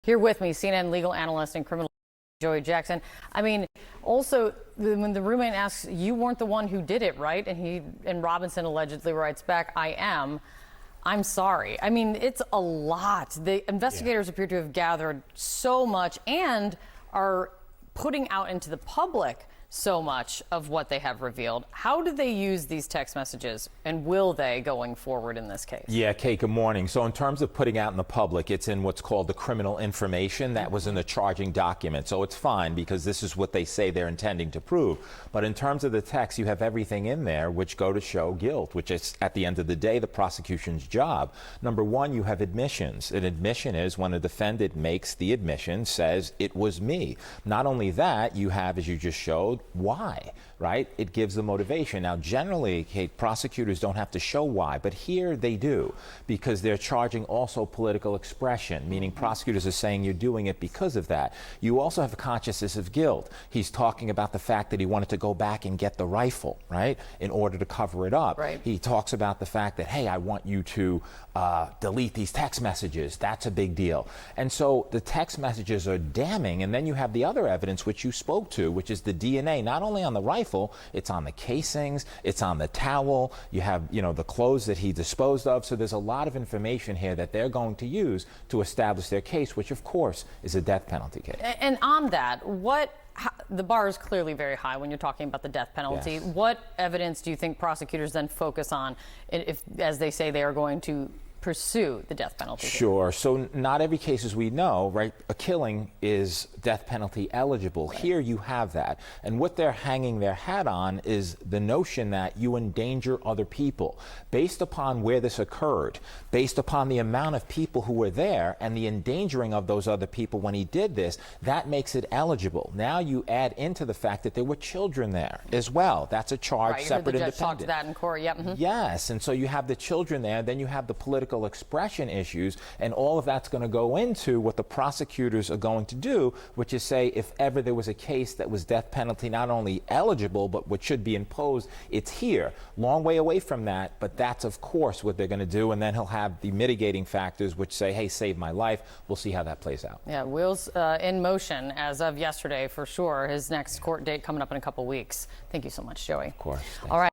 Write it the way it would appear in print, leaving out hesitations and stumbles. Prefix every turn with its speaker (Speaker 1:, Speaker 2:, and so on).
Speaker 1: Here with me, CNN legal analyst and criminal Joey Jackson. I mean, also, when the roommate asks, you weren't the one who did it, right? And Robinson allegedly writes back, I am. I'm sorry. I mean, it's a lot. The investigators appear to have gathered so much and are putting out into the public so much of what they have revealed. How do they use these text messages, and will they going forward in this case?
Speaker 2: Yeah, Kate, good morning. So in terms of putting out in the public, it's in what's called the criminal information that was in the charging document. So it's fine because this is what they say they're intending to prove. But in terms of the text, you have everything in there which go to show guilt, which is at the end of the day the prosecution's job. Number one, you have admissions. An admission is when a defendant makes the admission, says it was me. Not only that, you have, as you just showed, why, right? It gives the motivation. Now, generally, Kate, prosecutors don't have to show why, but here they do, because they're charging also political expression, meaning prosecutors are saying you're doing it because of that. You also have a consciousness of guilt. He's talking about the fact that he wanted to go back and get the rifle, right, in order to cover it up.
Speaker 1: Right.
Speaker 2: He talks about the fact that, hey, I want you to delete these text messages. That's a big deal. And so the text messages are damning, and then you have the other evidence which you spoke to, which is the DNA, not only on the rifle, it's on the casings, it's on the towel, you have, the clothes that he disposed of. So there's a lot of information here that they're going to use to establish their case, which of course is a death penalty case.
Speaker 1: And on that, the bar is clearly very high when you're talking about the death penalty.
Speaker 2: Yes.
Speaker 1: What evidence do you think prosecutors then focus on if, as they say, they are going to pursue the death penalty?
Speaker 2: Sure. So not every case, as we know, right, a killing is death penalty eligible.
Speaker 1: Right.
Speaker 2: Here you have that. And what they're hanging their hat on is the notion that you endanger other people. Based upon where this occurred, based upon the amount of people who were there and the endangering of those other people when he did this, that makes it eligible. Now you add into the fact that there were children there as well. That's a charge,
Speaker 1: right,
Speaker 2: separate,
Speaker 1: you heard the
Speaker 2: independent.
Speaker 1: judge talk to that in court. Yep. Mm-hmm.
Speaker 2: Yes, and so you have the children there, then you have the political expression issues, and all of that's going to go into what the prosecutors are going to do, which is say if ever there was a case that was death penalty not only eligible but what should be imposed, it's here. Long way away from that, but that's of course what they're going to do, and then he'll have the mitigating factors which say, hey, save my life. We'll see how that plays out.
Speaker 1: Yeah, wheels in motion as of yesterday for sure. His next court date coming up in a couple weeks. Thank you so much, Joey.
Speaker 2: Of course. Thanks.
Speaker 1: All right.